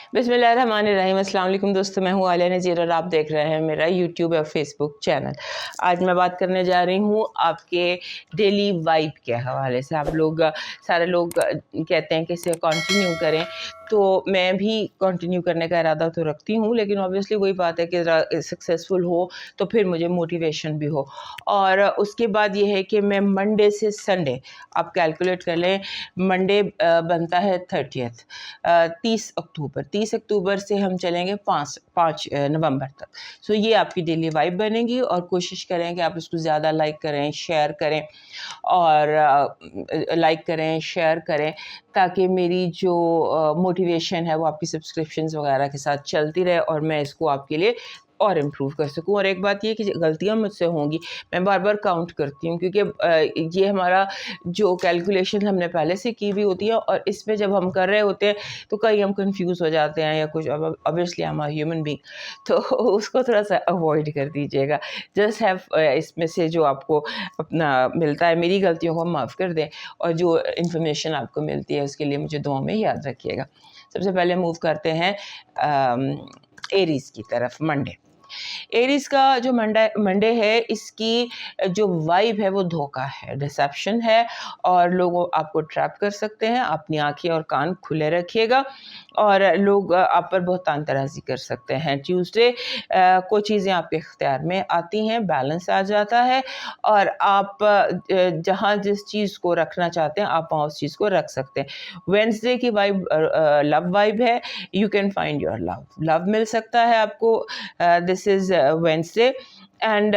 बिस्मिल्लाहिर्रहमानिर्रहीम। अस्सलाम वालेकुम दोस्तों, मैं हूँ आलिया नज़ीर और आप देख रहे हैं मेरा यूट्यूब और फेसबुक चैनल। आज मैं बात करने जा रही हूँ आपके डेली वाइब के हवाले से। आप लोग सारे लोग कहते हैं कि इसे कंटिन्यू करें, तो मैं भी कंटिन्यू करने का इरादा तो रखती हूँ, लेकिन ऑब्वियसली वही बात है कि सक्सेसफुल हो तो फिर मुझे मोटिवेशन भी हो। और उसके बाद ये है कि मैं मंडे से संडे, आप कैलकुलेट कर लें, मंडे बनता है 30th, 30 अक्टूबर से हम चलेंगे 5 नवंबर तक। सो ये आपकी डेली वाइब बनेगी और कोशिश करें कि आप इसको ज़्यादा लाइक करें, शेयर करें और लाइक करें, शेयर करें, ताकि मेरी जो मोटिवेशन है वो आपकी सब्सक्रिप्शंस वगैरह के साथ चलती रहे और मैं इसको आपके लिए और इम्प्रूव कर सकूं। और एक बात ये कि गलतियां मुझसे होंगी, मैं बार बार काउंट करती हूँ, क्योंकि ये हमारा जो कैलकुलेशन हमने पहले से की हुई होती है और इसमें जब हम कर रहे होते हैं तो कहीं हम कंफ्यूज हो जाते हैं या कुछ। Obviously I am a human being, तो उसको थोड़ा सा अवॉइड कर दीजिएगा। जस्ट हैव इसमें से जो आपको अपना मिलता है, मेरी गलतियों को माफ़ कर दें और जो इन्फॉर्मेशन आपको मिलती है उसके लिए मुझे दुआ में याद रखिएगा। सबसे पहले मूव करते हैं एरीज की तरफ। मंडे, एरीज का जो मंडे है, इसकी जो वाइब है वो धोखा है, डिसेप्शन है और लोग आपको ट्रैप कर सकते हैं। अपनी आंखें और कान खुले रखिएगा और लोग आप पर बहुत तानतराजी कर सकते हैं। ट्यूसडे कोई चीज़ें आपके इख्तियार में आती हैं, बैलेंस आ जाता है और आप जहाँ जिस चीज़ को रखना चाहते हैं आप वहाँ उस चीज़ को रख सकते हैं। वेडनेसडे की वाइब लव वाइब है, you can find your love, love मिल सकता है आपको। दिस इज़ वेडनेसडे एंड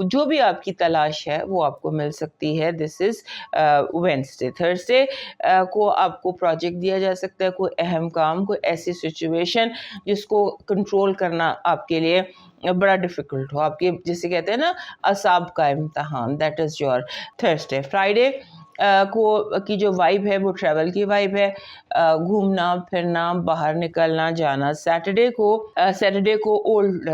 जो भी आपकी तलाश है वो आपको मिल सकती है। This is Wednesday. थर्सडे को आपको प्रोजेक्ट दिया जा सकता है, कोई अहम काम, कोई ऐसी सिचुएशन जिसको कंट्रोल करना आपके लिए बड़ा डिफ़िकल्ट हो, आपके जिसे कहते हैं ना असाब का इम्तहान, that is your Thursday. Friday को की जो वाइब है वो ट्रैवल की वाइब है, घूमना फिरना, बाहर निकलना जाना। सैटरडे को ओल्ड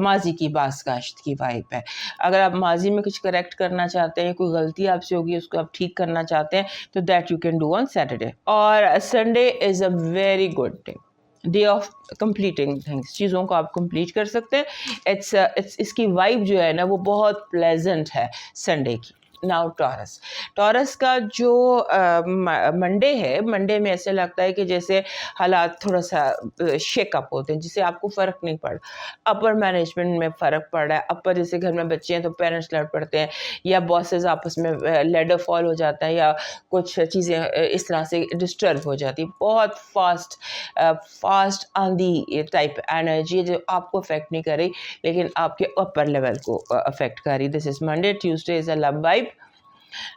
माजी की बाज़गाश्त की वाइब है। अगर आप माजी में कुछ करेक्ट करना चाहते हैं, कोई गलती आपसे होगी उसको आप ठीक करना चाहते हैं, तो that you can do on Saturday. और Sunday is a very good day of completing things, चीज़ों को आप कंप्लीट कर सकते हैं। इसकी वाइब जो है ना वो बहुत प्लेजेंट है संडे की। नाउ टॉरस का जो मंडे है, मंडे में ऐसे लगता है कि जैसे हालात थोड़ा सा शेकअप होते हैं, जिससे आपको फ़र्क नहीं पड़ रहा। अपर मैनेजमेंट में फ़र्क पड़ रहा है, अपर जैसे घर में बच्चे हैं तो पेरेंट्स लड़ पड़ते हैं या बॉसेस आपस में लेडर फॉल हो जाता है या कुछ चीज़ें इस तरह से डिस्टर्ब हो जाती है। बहुत फास्ट आंधी टाइप एनर्जी जो आपको अफेक्ट नहीं कर रही लेकिन आपके अपर लेवल को अफेक्ट कर रही। This is Monday. Tuesday is a love vibe,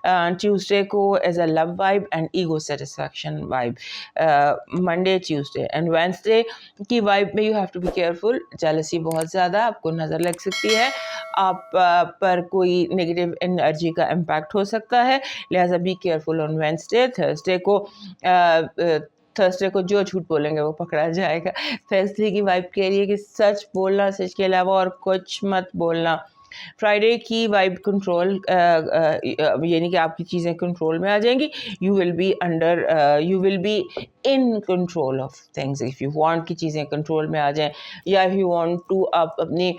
Tuesday को as a love vibe and ego satisfaction vibe. Monday, Tuesday and Wednesday की वाइब में you have to be careful. Jealousy बहुत ज़्यादा आपको नज़र लग सकती है, आप पर कोई नेगेटिव एनर्जी का इम्पैक्ट हो सकता है, लिहाजा B careful on Wednesday. Thursday को जो झूठ बोलेंगे वो पकड़ा जाएगा। थर्सडे की वाइब कह रही है कि सच बोलना, सच के अलावा और कुछ मत बोलना। फ्राइडे की वाइब कंट्रोल, यानी कि आपकी चीज़ें कंट्रोल में आ जाएंगी। You will be in control of things if you want कि चीज़ें कंट्रोल में आ जाएं, या इफ़ यू वांट टू आप अपनी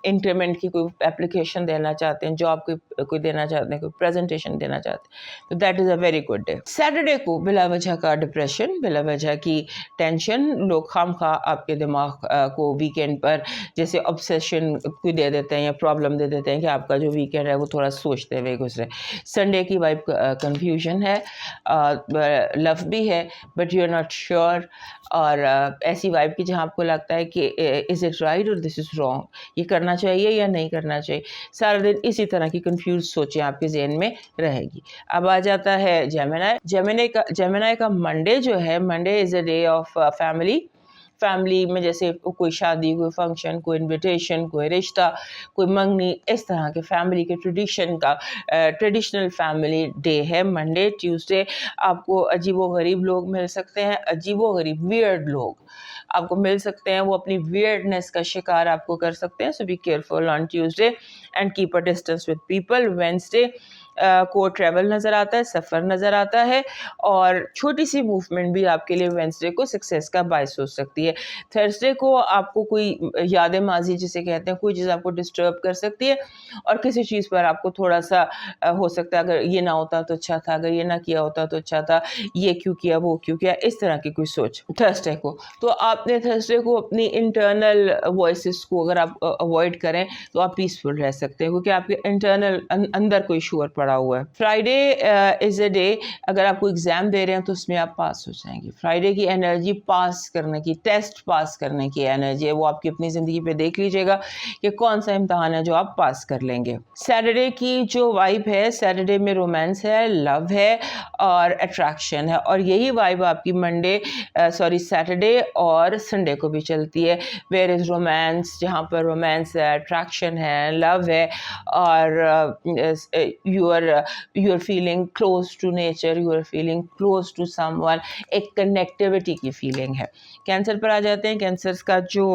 इंक्रीमेंट की कोई एप्लीकेशन देना चाहते हैं, जॉब कोई देना चाहते हैं, कोई प्रेजेंटेशन देना चाहते हैं, तो that is a very good day. Saturday को बिला वजह का डिप्रेशन, बिला वजह की टेंशन, लोग खामखा आपके दिमाग को वीकेंड पर जैसे ऑब्सेशन कोई दे देते हैं या प्रॉब्लम दे देते हैं कि आपका जो वीकेंड है वो थोड़ा सोचते हुए गुजरे। संडे की वाइब कन्फ्यूजन है, लव भी है but you are not sure, और ऐसी वाइब की जहाँ आपको लगता है कि इज़ इट राइट और दिस इज़ रॉन्ग, ये करना चाहिए या नहीं करना चाहिए। सारा दिन इसी तरह की कंफ्यूज सोचें आपके जहन में रहेगी। अब आ जाता है जेमिनी का मंडे जो है, Monday is a day of family में जैसे कोई शादी, कोई फंक्शन, कोई इनविटेशन, कोई रिश्ता, कोई मंगनी, इस तरह के फैमिली के ट्रेडिशन का ट्रेडिशनल फैमिली डे है मंडे। ट्यूसडे आपको अजीबोगरीब लोग मिल सकते हैं, अजीबोगरीब वियर्ड लोग आपको मिल सकते हैं, वो अपनी वियर्डनेस का शिकार आपको कर सकते हैं। So be careful on Tuesday and keep a distance with people. Wednesday को ट्रैवल नज़र आता है, सफ़र नज़र आता है, और छोटी सी मूवमेंट भी आपके लिए वेडनेसडे को सक्सेस का बायस हो सकती है। थर्सडे को आपको कोई याद माजी जिसे कहते हैं, कोई चीज़ आपको डिस्टर्ब कर सकती है और किसी चीज़ पर आपको थोड़ा सा हो सकता है अगर ये ना होता तो अच्छा था, अगर ये ना किया होता तो अच्छा था, ये क्यों किया, वो क्यों किया, इस तरह की कोई सोच थर्सडे को। तो आपने थर्सडे को अपनी इंटरनल वॉइसेस को अगर आप अवॉइड करें तो आप पीसफुल रह सकते हैं, क्योंकि आपके इंटरनल अंदर कोई शोर पड़ा हुआ है। फ्राइडे इज़ अ डे, अगर आपको एग्ज़ाम दे रहे हैं तो उसमें आप पास हो जाएंगे। फ्राइडे की एनर्जी पास करने की, टेस्ट पास करने की एनर्जी है, वो आपकी अपनी ज़िंदगी पे देख लीजिएगा कि कौन सा इम्तहान है जो आप पास कर लेंगे। सैटरडे की जो वाइब है, सैटरडे में रोमांस है, लव है और अट्रैक्शन है, और यही वाइब आपकी सैटरडे और संडे को भी चलती है। वेयर इज़ रोमांस, जहाँ पर रोमांस है, अट्रैक्शन है, लव है, और you are feeling close to nature, you are feeling close to someone, एक कनेक्टिविटी की फीलिंग है। कैंसर पर आ जाते हैं। कैंसर का जो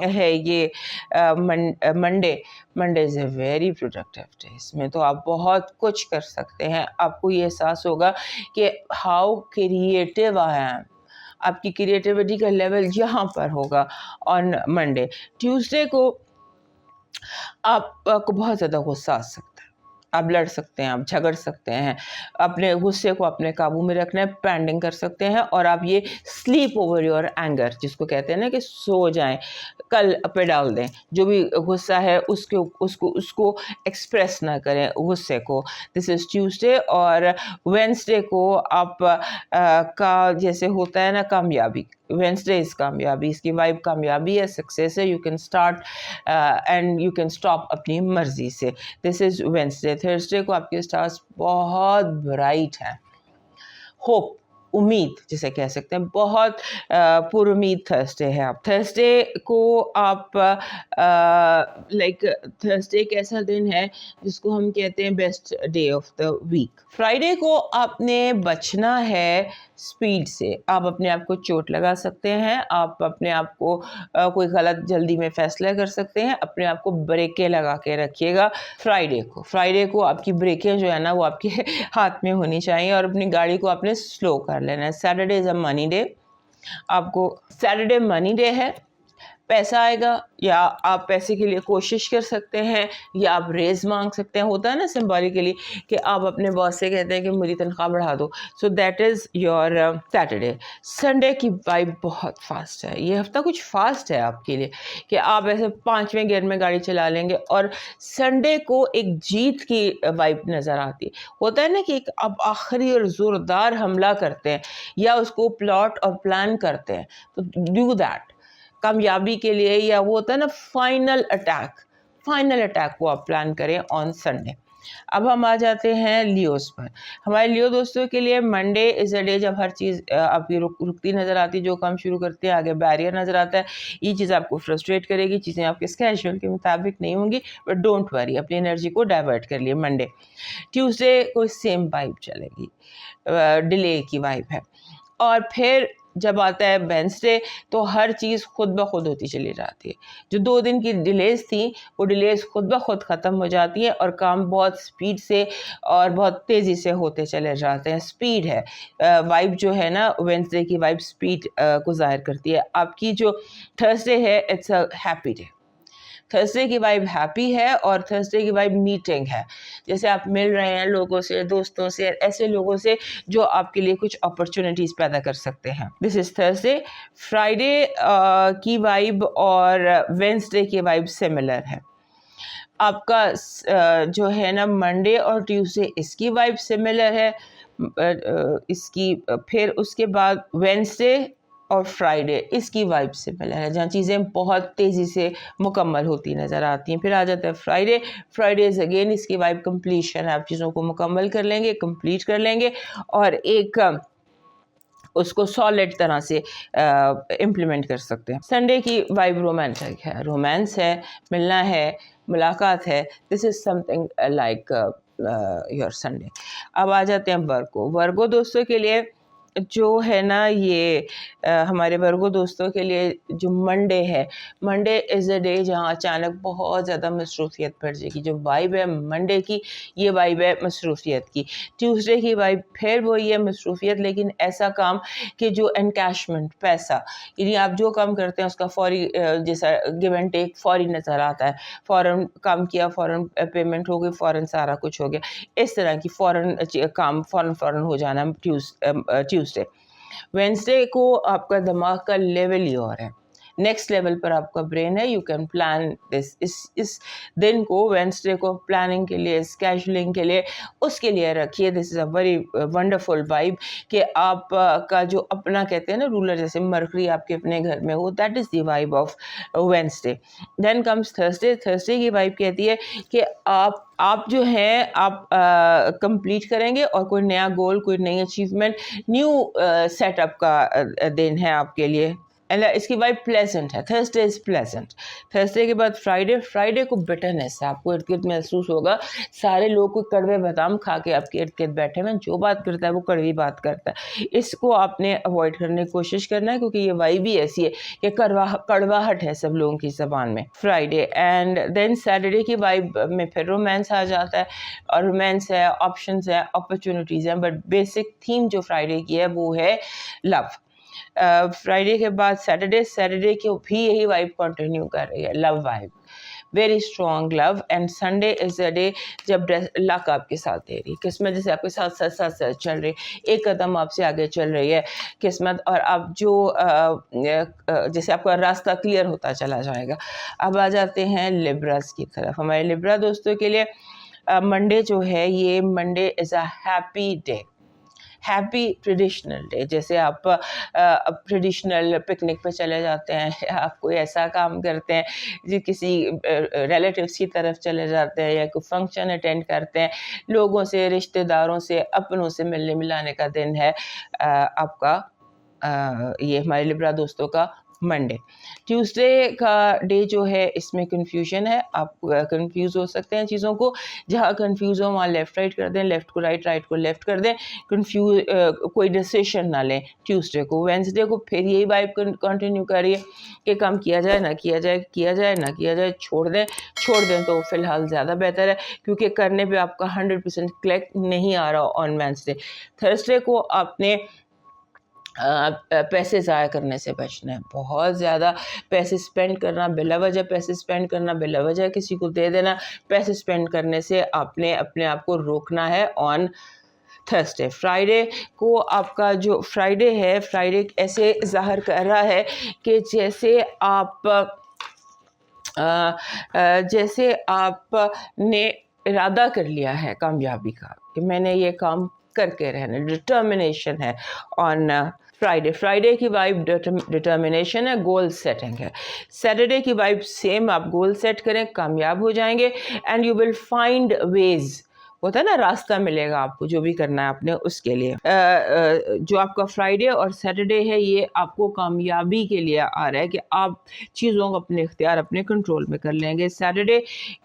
है ये Monday is a very productive day. इसमें तो आप बहुत कुछ कर सकते हैं। आपको ये एहसास होगा कि हाउ क्रिएटिव आई एम, आपकी क्रिएटिविटी का लेवल यहाँ पर होगा ऑन मंडे। ट्यूसडे को आपको बहुत ज़्यादा गुस्सा आ सकता है, आप लड़ सकते हैं, आप झगड़ सकते हैं, अपने गुस्से को अपने काबू में रखना है, पेंडिंग कर सकते हैं, और आप ये स्लीप ओवर योर एंगर जिसको कहते हैं ना कि सो जाएं, कल पे डाल दें। जो भी गुस्सा है उसको एक्सप्रेस ना करें गुस्से को। This is Tuesday. और वेडनेसडे को आप का जैसे होता है ना कामयाबी, वेडनेसडे इज़ कामयाबी, इसकी वाइब कामयाबी है, सक्सेस है। You can start and you can stop अपनी मर्जी से। This is Wednesday. थर्सडे को आपके स्टार्स बहुत ब्राइट हैं, होप, उम्मीद जिसे कह सकते हैं, बहुत पुरुमीद थर्सडे है। आप थर्सडे को आप थर्सडे एक ऐसा दिन है जिसको हम कहते हैं best day of the week. Friday को आपने बचना है स्पीड से। आप अपने आप को चोट लगा सकते हैं, आप अपने आप को कोई गलत जल्दी में फैसला कर सकते हैं। अपने आप को ब्रेकें लगा के रखिएगा फ्राइडे को आपकी ब्रेकें जो है ना वो आपके हाथ में होनी चाहिए, और अपनी गाड़ी को आपने स्लो कर लेना है। Saturday is a money day. आपको सैटरडे मनी डे है, पैसा आएगा, या आप पैसे के लिए कोशिश कर सकते हैं, या आप रेज़ मांग सकते हैं। होता है ना सिंबॉलिकली कि आप अपने बॉस से कहते हैं कि मेरी तनख्वाह बढ़ा दो। So that is your Saturday. Sunday की वाइब बहुत फास्ट है, ये हफ्ता कुछ फास्ट है आपके लिए कि आप ऐसे 5वें गियर में गाड़ी चला लेंगे, और संडे को एक जीत की वाइब नज़र आती है। होता है ना कि आप आखिरी और ज़ोरदार हमला करते हैं या उसको प्लॉट और प्लान करते हैं, तो डू दैट कामयाबी के लिए, या वो होता है ना फाइनल अटैक को आप प्लान करें ऑन संडे। अब हम आ जाते हैं लियोस पर। हमारे लियो दोस्तों के लिए मंडे इज़ अ डे जब हर चीज़ आपकी रुकती नज़र आती है, जो काम शुरू करते हैं आगे बैरियर नज़र आता है। ये चीज़ आपको फ्रस्ट्रेट करेगी, चीज़ें आपके स्केड्यूल के मुताबिक नहीं होंगी, बट डोंट वरी, अपनी एनर्जी को डाइवर्ट कर लिए मंडे। ट्यूसडे को सेम वाइब चलेगी, डिले की वाइब है। और फिर जब आता है वेडनेसडे तो हर चीज़ खुद ब खुद होती चली जाती है। जो 2 दिन की डिलेज़ थी वो डिलेज़ खुद ब खुद ख़त्म हो जाती हैं, और काम बहुत स्पीड से और बहुत तेज़ी से होते चले जाते हैं। स्पीड है वाइब जो है ना, वेडनेसडे की वाइब स्पीड को ज़ाहिर करती है। आपकी जो थर्सडे है it's a happy day. Thursday की वाइब हैप्पी है, और थर्सडे की वाइब मीटिंग है, जैसे आप मिल रहे हैं लोगों से, दोस्तों से, ऐसे लोगों से जो आपके लिए कुछ अपॉर्चुनिटीज़ पैदा कर सकते हैं। This is Thursday. फ्राइडे की वाइब और वेडनेसडे की वाइब सिमिलर है। आपका जो है ना मंडे और ट्यूसडे इसकी वाइब सिमिलर है, इसकी फिर उसके बाद वेडनेसडे और फ्राइडे इसकी वाइब सिमिलर है, जहाँ चीज़ें बहुत तेज़ी से मुकम्मल होती नज़र आती हैं। फिर आ जाता है फ्राइडे इज़ अगेन इसकी वाइब कंप्लीशन है, आप चीज़ों को मुकम्मल कर लेंगे, कंप्लीट कर लेंगे, और एक उसको सॉलिड तरह से इम्प्लीमेंट कर सकते हैं। संडे की वाइब रोमांटिक है, रोमांस है, मिलना है, मुलाकात है। This is something like your Sunday. अब आ जाते हैं वर्गो दोस्तों के लिए। जो है ना ये हमारे वर्गो दोस्तों के लिए जो मंडे है, मंडे इज़ अ डे जहाँ अचानक बहुत ज़्यादा मसरूफ़ियत बढ़ जाएगी। जो वाइब है मंडे की, ये वाइब है मसरूफ़ियत की। ट्यूसडे की वाइब फिर वही है मसरूफ़ियत, लेकिन ऐसा काम कि जो एनकैशमेंट पैसा, यानी आप जो काम करते हैं उसका फ़ौरी जैसा गिव एंड टेक फ़ौरी नज़र आता है। फ़ौरन काम किया, फ़ौरन पेमेंट हो गई, फ़ौरन सारा कुछ हो गया। इस तरह की फ़ौरन काम फ़ौरन हो जाना ट्यूसडे। वेंसडे को आपका दिमाग का लेवल ही और है, नेक्स्ट लेवल पर आपका ब्रेन है। यू कैन प्लान दिस, इस दिन को, वेंसडे को प्लानिंग के लिए, स्केजुलिंग के लिए, उसके लिए रखिए। This is a very wonderful vibe कि आप का जो अपना कहते हैं ना रूलर, जैसे मरकरी आपके अपने घर में हो, that is the vibe of Wednesday. Then comes Thursday. Thursday की वाइब कहती है कि आप जो हैं आप कंप्लीट करेंगे और कोई नया गोल, कोई नई अचीवमेंट, न्यू सेटअप का दिन है आपके लिए। इसकी वाइब प्लेजेंट है। Thursday is pleasant. थर्सडे के बाद फ्राइडे। फ्राइडे को बिटरनेस है, आपको इर्द गिर्द महसूस होगा सारे लोग कोई कड़वे बादाम खा के आपके इर्द गिर्द बैठे हुए हैं, जो बात करता है वो कड़वी बात करता है। इसको आपने अवॉइड करने की कोशिश करना है, क्योंकि ये वाइब ही ऐसी है कि कड़वाहट है सब लोगों की ज़बान में। फ्राइडे एंड देन सैटरडे की वाइब में फिर रोमांस आ जाता है, और रोमांस है, ऑप्शंस है, अपॉर्चुनिटीज़ हैं, बट बेसिक थीम जो फ्राइडे की है वो है लव। फ्राइडे के बाद सैटरडे, सैटरडे की भी यही वाइब कंटिन्यू कर रही है, love vibe, very strong love. And Sunday is a day जब लक आपके साथ दे रही है, किस्मत जैसे आपके साथ साथ साथ साथ चल रही, एक कदम आपसे आगे चल रही है किस्मत, और आप जो जैसे आपका रास्ता क्लियर होता चला जाएगा। अब आ जाते हैं लिब्रास की तरफ। हमारे लिब्रा दोस्तों के लिए मंडे जो है, ये Monday is a happy day, happy traditional day. जैसे आप ट्रेडिशनल पिकनिक पे चले जाते हैं, आप कोई ऐसा काम करते हैं जो किसी रिलेटिव्स की तरफ चले जाते हैं, या कोई फंक्शन अटेंड करते हैं, लोगों से, रिश्तेदारों से, अपनों से मिलने मिलाने का दिन है आपका ये हमारे लिब्रा दोस्तों का मंडे। ट्यूसडे का डे जो है, इसमें कन्फ्यूजन है, आप कंफ्यूज हो सकते हैं चीज़ों को। जहाँ कंफ्यूज हो वहाँ लेफ़्ट राइट कर दें, लेफ़्ट को राइट, राइट को लेफ़्ट कर दें। कोई डिसीशन ना लें ट्यूसडे को। वेंसडे को फिर यही वाइब कंटिन्यू करिए कि काम किया जाए ना किया जाए, किया जाए ना किया जाए, छोड़ दें तो फ़िलहाल ज़्यादा बेहतर है, क्योंकि करने पे आपका 100% क्लिक नहीं आ रहा ऑन वेंसडे। थर्सडे को आपने पैसे ज़ाया करने से बचना है। बहुत ज़्यादा पैसे स्पेंड करना, बिला वजह पैसे स्पेंड करना, बिला वजह किसी को दे देना, पैसे स्पेंड करने से आपने अपने आप को रोकना है ऑन थर्सडे। फ्राइडे को आपका जो फ्राइडे है, फ्राइडे ऐसे ज़ाहिर कर रहा है कि जैसे आपने इरादा कर लिया है कामयाबी का कि मैंने ये काम करके रहना, डिटर्मिनेशन है ऑन फ्राइडे। फ्राइडे की वाइब डिटर्मिनेशन है, गोल सेटिंग है। सैटरडे की वाइब सेम, आप गोल सेट करें, कामयाब हो जाएंगे, and you will find ways, होता है ना, रास्ता मिलेगा आपको जो भी करना है आपने उसके लिए। जो आपका फ्राइडे और सैटरडे है, ये आपको कामयाबी के लिए आ रहा है कि आप चीज़ों को अपने इख्तियार, अपने कंट्रोल में कर लेंगे। सैटरडे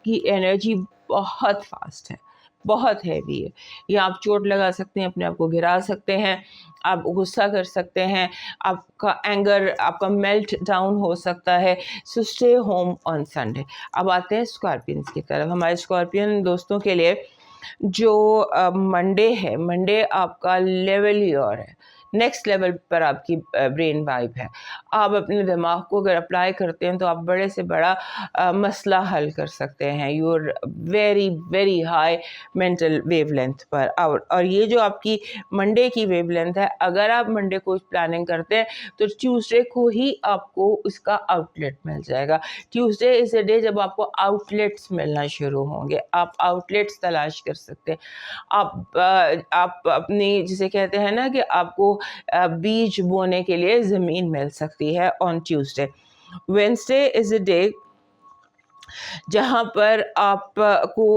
की एनर्जी बहुत फास्ट है, बहुत हैवी है। या आप चोट लगा सकते हैं, अपने आप को गिरा सकते हैं, आप गुस्सा कर सकते हैं, आपका एंगर, आपका मेल्ट डाउन हो सकता है। So stay home on Sunday. अब आते हैं स्कॉर्पियंस की तरफ। हमारे स्कॉर्पियन दोस्तों के लिए जो मंडे है, मंडे आपका लेवल ही और है, नेक्स्ट लेवल पर आपकी ब्रेन वाइब है। आप अपने दिमाग को अगर अप्लाई करते हैं तो आप बड़े से बड़ा मसला हल कर सकते हैं। You are very very high mental wavelength पर। और ये जो आपकी मंडे की वेवलेंथ है, अगर आप मंडे को प्लानिंग करते हैं तो ट्यूसडे को ही आपको उसका आउटलेट मिल जाएगा। ट्यूसडे इज़ अ डे जब आपको आउटलेट्स मिलना शुरू होंगे, आप आउटलेट्स तलाश कर सकते हैं। आप अपनी, जिसे कहते हैं ना कि आपको बीज बोने के लिए ज़मीन मिल सकती है on Tuesday. Wednesday is a day जहाँ पर आपको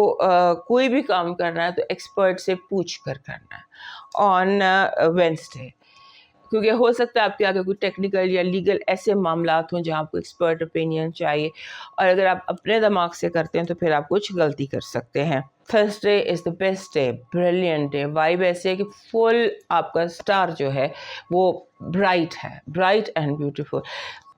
कोई भी काम करना है तो एक्सपर्ट से पूछ कर करना है ऑन वेंसडे। क्योंकि हो सकता है आपके आगे कोई टेक्निकल या लीगल ऐसे मामलात हों जहाँ आपको एक्सपर्ट ओपिनियन चाहिए, और अगर आप अपने दिमाग से करते हैं तो फिर आप कुछ गलती कर सकते हैं। Thursday is the best day, brilliant day. Vibe ऐसे है कि फुल आपका स्टार जो है वो ब्राइट है, ब्राइट एंड ब्यूटीफुल।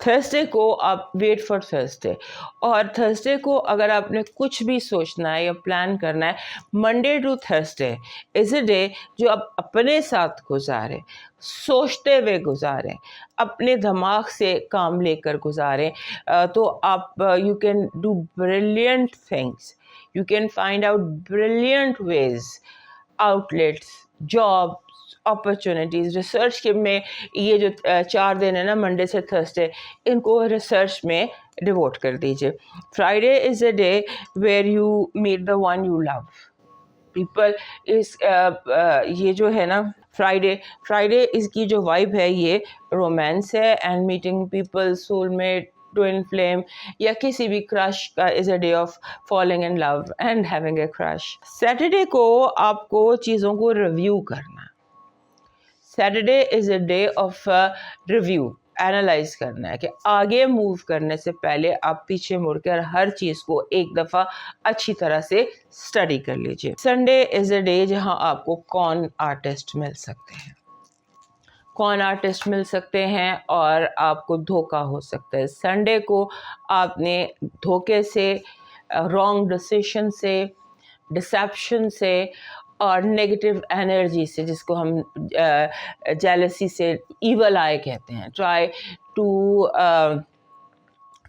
थर्सडे को आप वेट फॉर थर्सडे, और थर्सडे को अगर आपने कुछ भी सोचना है या प्लान करना है, Monday to Thursday is a day जो आप अपने साथ गुजारें, सोचते हुए गुजारें, अपने दिमाग से काम लेकर गुजारें, तो आप you can do brilliant things, you can find out brilliant ways, outlets, jobs, opportunities। Research के में ये जो 4 दिन है ना, मंडे से थर्सडे, इनको रिसर्च में डिवोट कर दीजिए। Friday is a day where you meet the one you love. People is ये जो है ना फ्राइडे इसकी जो वाइब है ये रोमांस है, and meeting people, soulmate, twin flame, या किसी भी क्रश का is a day of falling in love and having a crush. Saturday को आपको चीज़ों को रिव्यू करना। Saturday is a day of review, analyse करना है कि आगे मूव करने से पहले आप पीछे मुड़कर हर चीज़ को एक दफ़ा अच्छी तरह से स्टडी कर लीजिए। संडे इज़ अ डे जहां आपको कॉन आर्टिस्ट मिल सकते हैं, कौन आर्टिस्ट मिल सकते हैं और आपको धोखा हो सकता है। संडे को आपने धोखे से, रॉन्ग डिसीजन से, डिसेप्शन से और नेगेटिव एनर्जी से, जिसको हम जेलसी से, ईवल आई कहते हैं, try to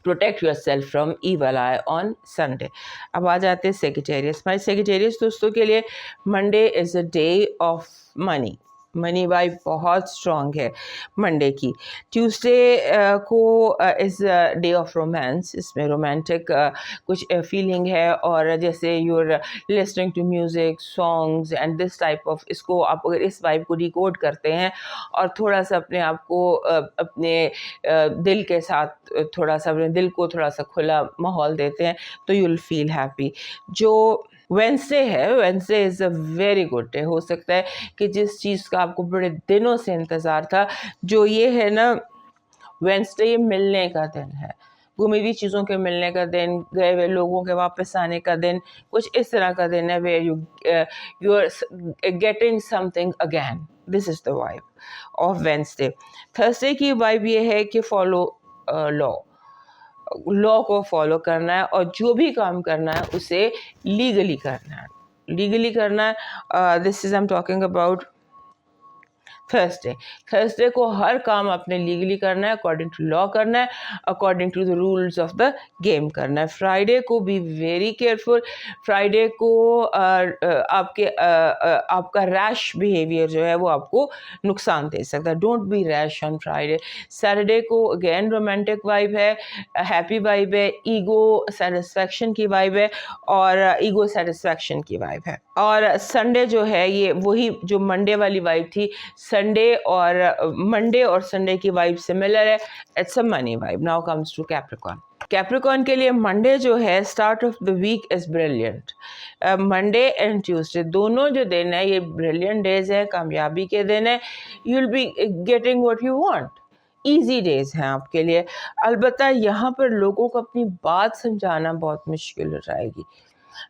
protect yourself from evil eye on Sunday. अब आ जाते हैं सेजिटेरियस। माय सेजिटेरियस दोस्तों के लिए Monday is a day of money. Money vibe बहुत स्ट्रॉन्ग है मंडे की। ट्यूसडे को इज़ डे ऑफ रोमांस। इसमें रोमांटिक कुछ फीलिंग है, और जैसे you're listening to music, songs and this type of, इसको आप अगर इस वाइब को डिकोड करते हैं और थोड़ा सा अपने आप को अपने दिल के साथ थोड़ा सा, अपने दिल को थोड़ा सा खुला माहौल देते हैं, तो यू विल फील हैप्पी। जो वेंसडे है, Wednesday is a very good day. हो सकता है कि जिस चीज़ का आपको बड़े दिनों से इंतज़ार था, जो ये है ना, वेंसडे ये मिलने का दिन है, घूमी हुई चीज़ों के मिलने का दिन, गए हुए लोगों के वापस आने का दिन, कुछ इस तरह का दिन है, where you are getting something again. This is the vibe of Wednesday. Thursday की वाइब ये है कि फॉलो लॉ को फॉलो करना है, और जो भी काम करना है उसे लीगली करना है, लीगली करना है। This is I am talking about Thursday को हर काम आपने लीगली करना है, अकॉर्डिंग टू लॉ करना है, according to the rules of the game करना है। फ्राइडे को बी वेरी केयरफुल। फ्राइडे को आपका रैश बिहेवियर जो है वो आपको नुकसान दे सकता है। Don't be rash on Friday. Saturday को अगेन रोमांटिक वाइब है, हैप्पी वाइब है, ईगो सेटिस्फैक्शन की वाइब है, और ईगो सेटिस्फैक्शन की वाइब है। और संडे जो है ये वही जो मंडे वाली वाइब थी, मंडे और संडे की वाइब सिमिलर है। It's a money vibe. Now comes to Capricorn. Capricorn के लिए मंडे जो है, start of the week is brilliant. Monday and Tuesday दोनों जो दिन है ये ब्रिलियंट डेज है, कामयाबी के दिन है। You will be getting what you want. Easy days हैं आपके लिए। अलबत्ता यहाँ पर लोगों को अपनी बात समझाना बहुत मुश्किल हो जाएगी।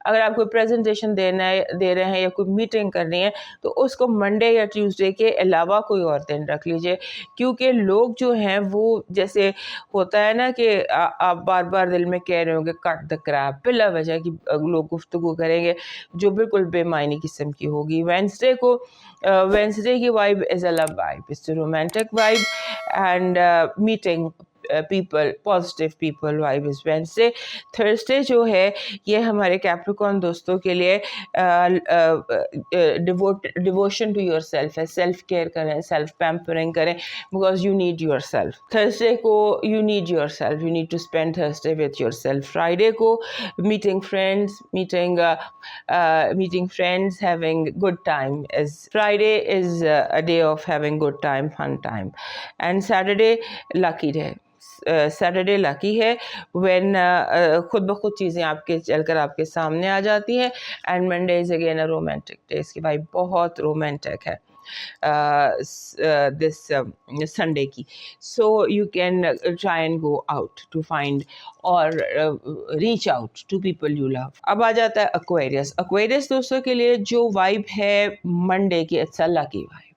अगर आप कोई प्रेजेंटेशन दे रहे हैं या कोई मीटिंग करनी है, तो उसको मंडे या ट्यूसडे के अलावा कोई और दिन रख लीजिए, क्योंकि लोग जो हैं वो, जैसे होता है ना कि आप बार बार दिल में कह रहे होंगे कट द क्रैप, बिला वजह की लोग गुफ्तगू करेंगे जो बिल्कुल बेमायनी किस्म की होगी। वेंसडे की vibe is a love vibe, it's a romantic vibe and meeting people, positive people vibe is Wednesday. Thursday जो है ये हमारे कैप्रिकॉर्न दोस्तों के लिए डिवोशन टू योर सेल्फ है। सेल्फ केयर करें, सेल्फ पैम्परिंग करें, because you need yourself. Thursday को you need yourself, you need to spend Thursday with yourself. Friday को meeting friends, having good time. Friday is a day of having good time, fun time. And Saturday lucky day. Saturday lucky है when खुद ब खुद चीज़ें आपके चलकर आपके सामने आ जाती हैं। And Monday is again a romantic day. इसकी वाइब बहुत रोमांटिक है। this Sunday की. So you can try and go out to find or reach out to people you love. अब आ जाता है Aquarius. Aquarius दोस्तों के लिए जो वाइब है मंडे की, it's a lucky vibe.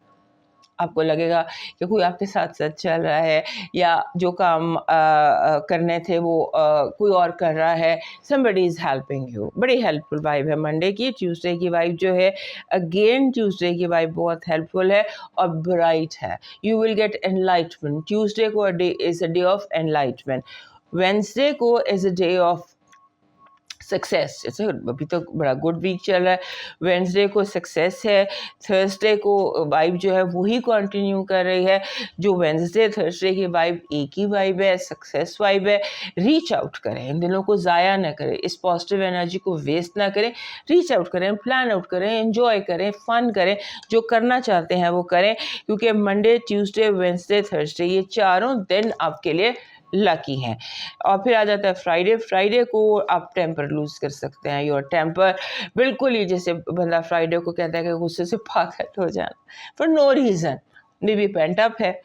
आपको लगेगा कि कोई आपके साथ साथ चल रहा है, या जो काम करने थे वो कोई और कर रहा है. somebody is helping you. बड़ी हेल्पफुल वाइब है मंडे की. ट्यूसडे की वाइब जो है, अगेन ट्यूसडे की वाइब बहुत हेल्पफुल है और ब्राइट है. You will get enlightenment. Tuesday को is a day of enlightenment. Wednesday को is a day of success. जैसे अभी तो बड़ा गुड वीक चल रहा है. वेंसडे को सक्सेस है. थर्सडे को वाइब जो है वही कंटिन्यू कर रही है. जो वेंसडे थर्सडे की वाइब एक ही वाइब है, सक्सेस वाइब है. रीच आउट करें, इन दिनों को ज़ाया ना करें, इस पॉजिटिव एनर्जी को वेस्ट ना करें. रीच आउट करें, प्लान आउट करें, एंजॉय करें, फन करें, जो करना चाहते हैं वो करें, क्योंकि मंडे, ट्यूसडे, वेंसडे, थर्सडे ये चारों दिन आपके लिए लकी हैं. और फिर आ जाता है फ्राइडे. फ्राइडे को आप टेम्पर लूज कर सकते हैं. योर टेम्पर बिल्कुल ही, जैसे बंदा फ्राइडे को कहता है कि गुस्से से पागल हो जाना for no reason, maybe pent up है.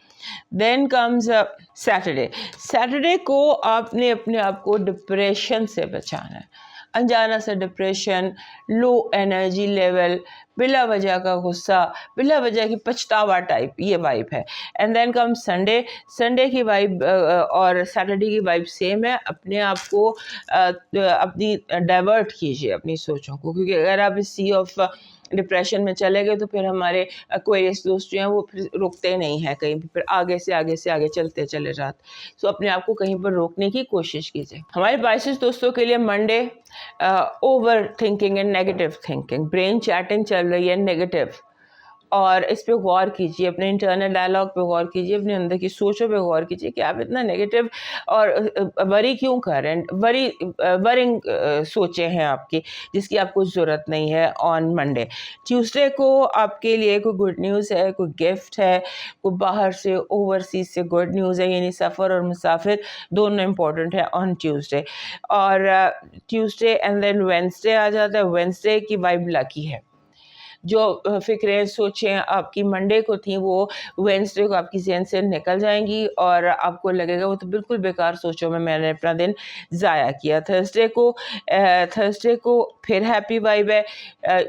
Then comes Saturday. सैटरडे को आपने अपने आप को डिप्रेशन से बचाना है. अनजाना सा डिप्रेशन, लो एनर्जी लेवल, बिला वजह का गुस्सा, बिला वजह की पछतावा टाइप, ये वाइब है. And then come Sunday. Sunday की वाइब और सैटरडे की वाइब सेम है. अपने आप को अपनी डाइवर्ट कीजिए अपनी सोचों को, क्योंकि अगर आप इस सी ऑफ डिप्रेशन में चले गए तो फिर हमारे एक्वेरियस दोस्त जो हैं वो फिर रुकते नहीं हैं कहीं भी, फिर आगे से आगे चलते चले जाते. सो अपने आप को कहीं पर रोकने की कोशिश कीजिए. हमारे पाइसेस दोस्तों के लिए Monday over thinking and negative thinking, brain chatting चल रही है नेगेटिव, और इस पे गौर कीजिए. अपने इंटरनल डायलॉग पे गौर कीजिए, अपने अंदर की सोचों पे गौर कीजिए कि आप इतना नेगेटिव और वरी क्यों कर रहे हैं. वरिंग सोचें हैं आपकी, जिसकी आपको ज़रूरत नहीं है ऑन मंडे. ट्यूसडे को आपके लिए कोई गुड न्यूज़ है, कोई गिफ्ट है, कोई बाहर से ओवरसीज से गुड न्यूज़ है, यानी सफ़र और मुसाफिर दोनों इम्पॉर्टेंट है ऑन ट्यूसडे. और ट्यूसडे एंड देन वेंसडे आ जाता है. वेंसडे की वाइब लकी है. जो फिक्रें सोचें आपकी मंडे को थी वो वेंसडे को आपकी जहन से निकल जाएंगी और आपको लगेगा वो तो बिल्कुल बेकार सोचों में मैंने अपना दिन ज़ाया किया. थर्सडे को फिर हैप्पी वाइब है,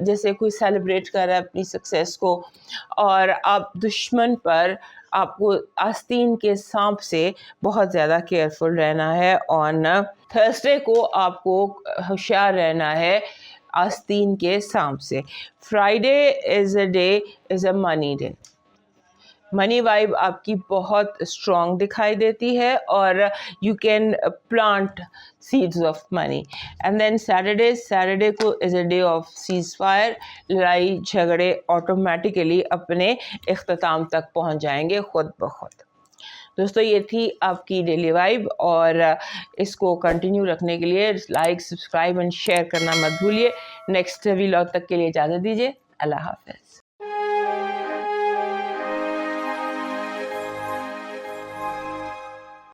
जैसे कोई सेलिब्रेट कर रहा है अपनी सक्सेस को. और आप दुश्मन पर, आपको आस्तीन के सांप से बहुत ज़्यादा केयरफुल रहना है. ऑन थर्सडे को आपको होशियार रहना है आस्तीन के सांप से. Friday is a money day. Money vibe आपकी बहुत स्ट्रॉन्ग दिखाई देती है और you can plant seeds of money. And then Saturday को is a day of ceasefire. लड़ाई झगड़े ऑटोमेटिकली अपने इख्तिताम तक पहुंच जाएंगे खुद ब खुद. दोस्तों ये थी आपकी डेली वाइब, और इसको कंटिन्यू रखने के लिए लाइक, सब्सक्राइब एंड शेयर करना मत भूलिए. नेक्स्ट व्लॉग तक के लिए इजाज़त दीजिए. अल्लाह हाफ़िज़.